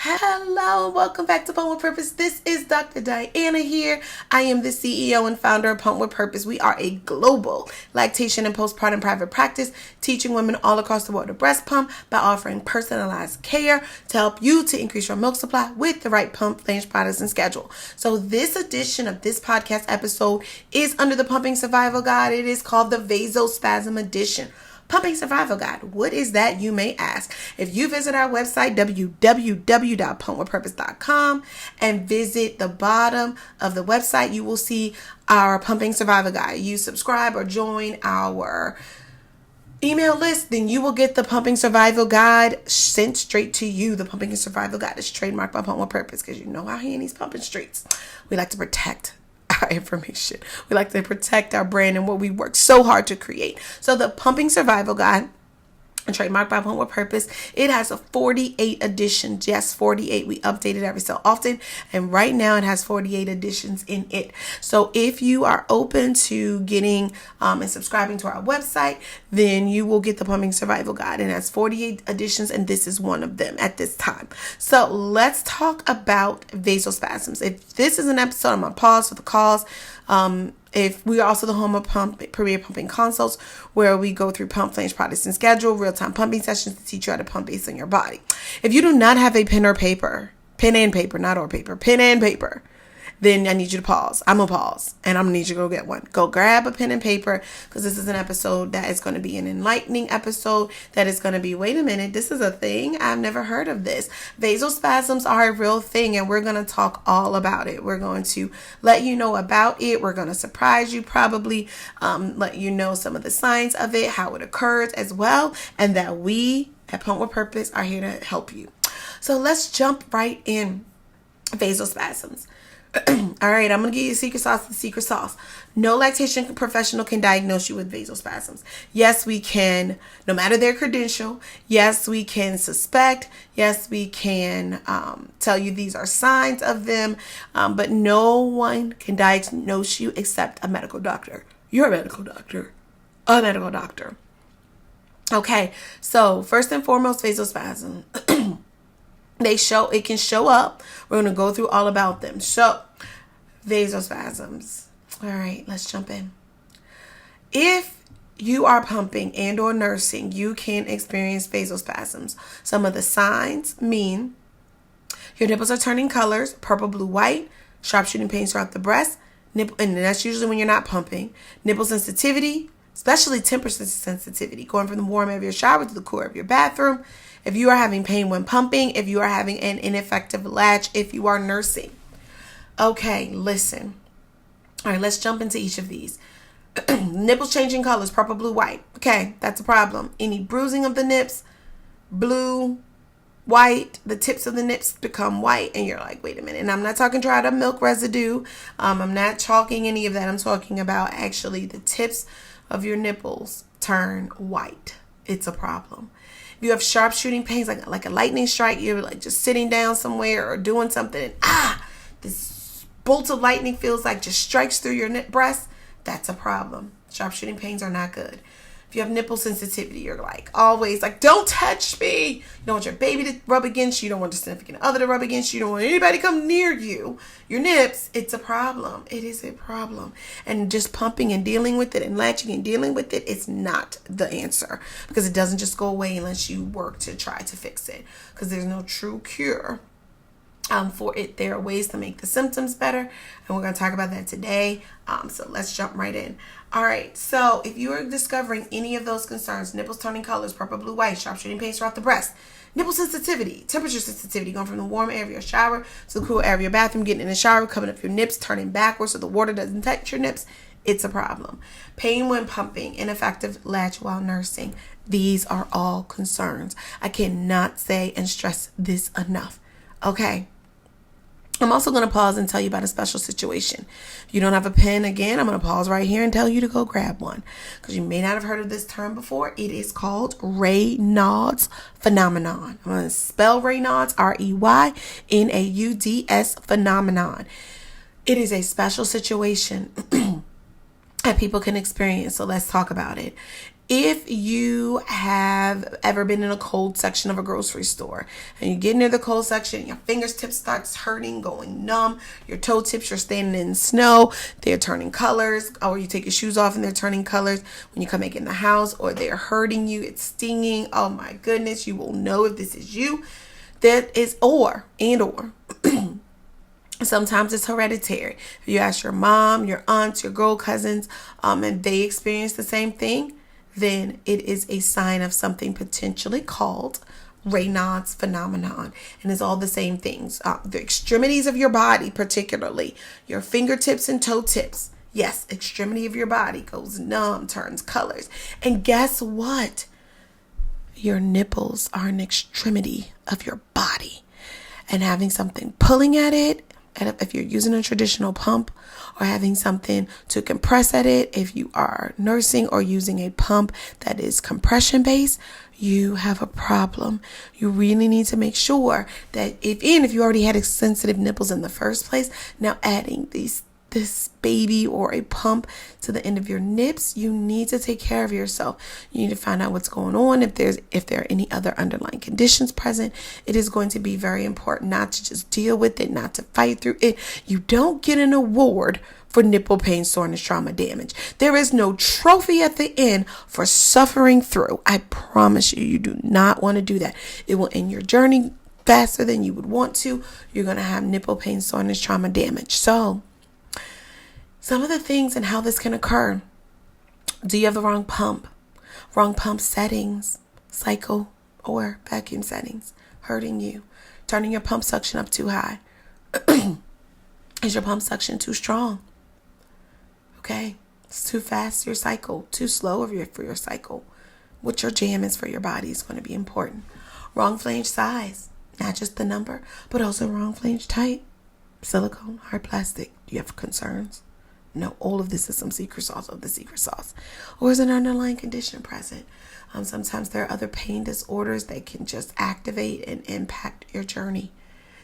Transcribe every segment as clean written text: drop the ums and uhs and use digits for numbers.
Hello, welcome back to Pump with Purpose. This is Dr. Diana here. I am the CEO and founder of Pump with Purpose. We are a global lactation and postpartum private practice, teaching women all across the world to breast pump by offering personalized care to help you to increase your milk supply with the right pump, flange products, and schedule. So this edition of this podcast episode is under the Pumping Survival Guide. It is called the Vasospasm Edition. Pumping Survival Guide. What is that, you may ask? If you visit our website, www.pumpwithpurpose.com, and visit the bottom of the website, you will see our Pumping Survival Guide. You subscribe or join our email list, then you will get the Pumping Survival Guide sent straight to you. The Pumping Survival Guide is trademarked by Pump with Purpose because you know out here in these pumping streets, we like to protect our information. We like to protect our brand and what we work so hard to create. So the Pumping Survival Guide, trademarked by Pump with Purpose, it has a 48 editions. Yes, 48. We update it every so often, and right now it has 48 editions in it. So if you are open to getting and subscribing to our website, then you will get the Pumping Survival Guide, and it has 48 editions, and this is one of them at this time. So let's talk about vasospasms. If this is an episode, I'm gonna pause for the calls. If we are also the home of Premier Pumping Consults, where we go through pump, flange products, and schedule real-time pumping sessions to teach you how to pump based on your body. If you do not have a pen and paper, then I need you to pause. I'm going to pause, and I'm going to need you to go get one. Go grab a pen and paper, because this is an episode that is going to be an enlightening episode that is going to be, wait a minute, this is a thing? I've never heard of this. Vasospasms are a real thing, and we're going to talk all about it. We're going to let you know about it. We're going to surprise you, probably let you know some of the signs of it, how it occurs as well, and that we at Pump with Purpose are here to help you. So let's jump right in. Vasospasms. All right, I'm going to give you the secret sauce. No lactation professional can diagnose you with vasospasms. Yes, we can, no matter their credential. Yes, we can suspect. Yes, we can tell you these are signs of them. But no one can diagnose you except a medical doctor. You're a medical doctor. A medical doctor. Okay, so first and foremost, vasospasm. It can show up. We're going to go through all about them. So, vasospasms. All right, let's jump in. If you are pumping and or nursing, you can experience vasospasms. Some of the signs mean your nipples are turning colors, purple, blue, white, sharp shooting pains throughout the breast, and that's usually when you're not pumping. Nipple sensitivity, especially temperature sensitivity, going from the warm air of your shower to the cool air of your bathroom. If you are having pain when pumping, if you are having an ineffective latch, if you are nursing. Okay, listen. All right, let's jump into each of these. Nipples changing colors, purple, blue, white. Okay, that's a problem. Any bruising of the nips, blue, white, the tips of the nips become white, and you're like, wait a minute. And I'm not talking dried up milk residue. I'm not talking any of that. I'm talking about actually the tips of your nipples turn white. It's a problem. If you have sharp shooting pains, like a lightning strike, you're like just sitting down somewhere or doing something, and this bolt of lightning feels like just strikes through your breast, that's a problem. Sharp shooting pains are not good. If you have nipple sensitivity, you're like always like, don't touch me. You don't want your baby to rub against you. You don't want your significant other to rub against you. You don't want anybody to come near you. Your nips, it's a problem. It is a problem. And just pumping and dealing with it and latching and dealing with it is not the answer, because it doesn't just go away unless you work to try to fix it, because there's no true cure for it. There are ways to make the symptoms better, and we're going to talk about that today. So let's jump right in. All right, so if you are discovering any of those concerns, nipples turning colors, purple, blue, white, sharp shooting pains throughout the breast, nipple sensitivity, temperature sensitivity, going from the warm air of your shower to the cool air of your bathroom, getting in the shower, coming up your nips, turning backwards so the water doesn't touch your nips, it's a problem. Pain when pumping, ineffective latch while nursing, these are all concerns. I cannot say and stress this enough. Okay. I'm also going to pause and tell you about a special situation. If you don't have a pen, again, I'm going to pause right here and tell you to go grab one, because you may not have heard of this term before. It is called Raynaud's phenomenon. I'm going to spell Raynaud's, Reynauds phenomenon. It is a special situation that people can experience. So let's talk about it. If you have ever been in a cold section of a grocery store and you get near the cold section, your fingertips starts hurting, going numb, your toe tips, you're standing in snow, they're turning colors, or you take your shoes off and they're turning colors when you come back in the house, or they're hurting you, it's stinging. Oh my goodness, you will know if this is you. That is or sometimes it's hereditary. If you ask your mom, your aunts, your girl cousins, and they experience the same thing, then it is a sign of something potentially called Raynaud's phenomenon. And it's all the same things. The extremities of your body, particularly your fingertips and toe tips. Yes, extremity of your body goes numb, turns colors. And guess what? Your nipples are an extremity of your body. And having something pulling at it, and if you're using a traditional pump, or having something to compress at it, if you are nursing or using a pump that is compression based, you have a problem. You really need to make sure that if you already had sensitive nipples in the first place, now adding this baby or a pump to the end of your nips, you need to take care of yourself. You need to find out what's going on. If there are any other underlying conditions present, it is going to be very important not to just deal with it, not to fight through it. You don't get an award for nipple pain, soreness, trauma, damage. There is no trophy at the end for suffering through. I promise you, you do not want to do that. It will end your journey faster than you would want to. You're going to have nipple pain, soreness, trauma, damage. So some of the things and how this can occur. Do you have the wrong pump? Wrong pump settings, cycle or vacuum settings, hurting you, turning your pump suction up too high. Is your pump suction too strong? Okay, it's too fast your cycle, too slow for your cycle. What your jam is for your body is going to be important. Wrong flange size, not just the number, but also wrong flange type. Silicone, hard plastic. Do you have concerns? No, all of this is some secret sauce of the secret sauce. Or is an underlying condition present? Sometimes there are other pain disorders that can just activate and impact your journey.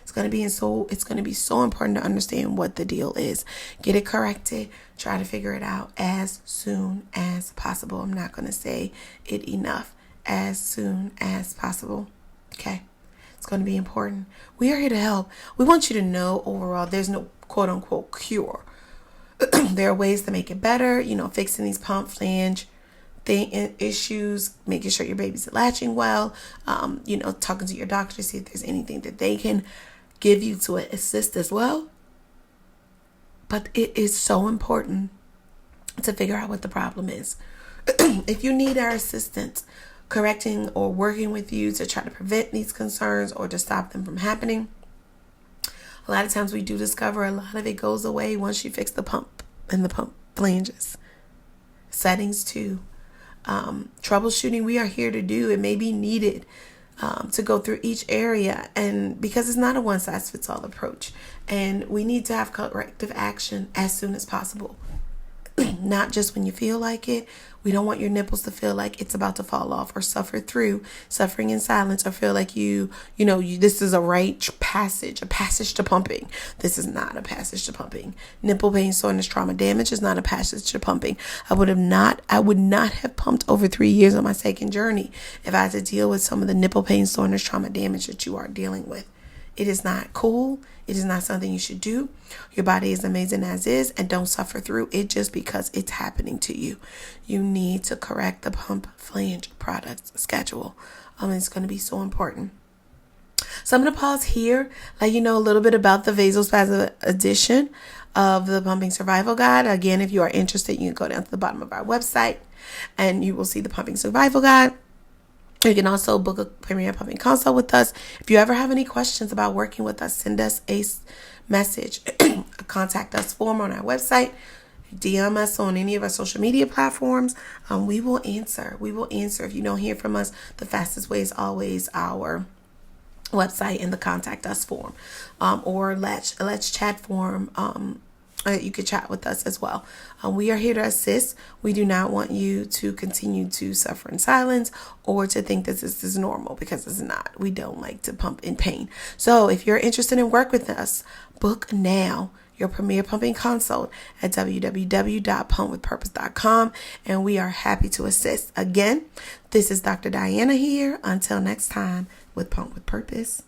It's going to be so important to understand what the deal is. Get it corrected. Try to figure it out as soon as possible. I'm not going to say it enough. As soon as possible. Okay. It's going to be important. We are here to help. We want you to know overall there's no quote unquote cure. There are ways to make it better, fixing these pump flange issues, making sure your baby's latching well, talking to your doctor to see if there's anything that they can give you to assist as well. But it is so important to figure out what the problem is. If you need our assistance correcting or working with you to try to prevent these concerns or to stop them from happening, a lot of times we do discover a lot of it goes away once you fix the pump and the pump flanges. Settings too. Troubleshooting we are here to do. It may be needed to go through each area, and because it's not a one size fits all approach, and we need to have corrective action as soon as possible. Not just when you feel like it. We don't want your nipples to feel like it's about to fall off or suffer through, suffering in silence, or feel like this is a passage to pumping. This is not a passage to pumping. Nipple pain, soreness, trauma, damage is not a passage to pumping. I would not have pumped over 3 years on my second journey if I had to deal with some of the nipple pain, soreness, trauma, damage that you are dealing with. It is not cool. It is not something you should do. Your body is amazing as is, and don't suffer through it just because it's happening to you. You need to correct the pump flange products schedule. It's going to be so important. So I'm going to pause here, let you know a little bit about the Vasospasm Edition of the Pumping Survival Guide. Again, if you are interested, you can go down to the bottom of our website and you will see the Pumping Survival Guide. You can also book a Premier Pumping consult with us. If you ever have any questions about working with us, send us a message, a contact us form on our website, DM us on any of our social media platforms. We will answer. If you don't hear from us, the fastest way is always our website and the contact us form, or let's chat form. You could chat with us as well. We are here to assist. We do not want you to continue to suffer in silence or to think that this is normal, because it's not. We don't like to pump in pain. So if you're interested in work with us, book now your premier pumping consult at www.pumpwithpurpose.com, and we are happy to assist. Again, this is Dr. Diana here. Until next time with Pump with Purpose.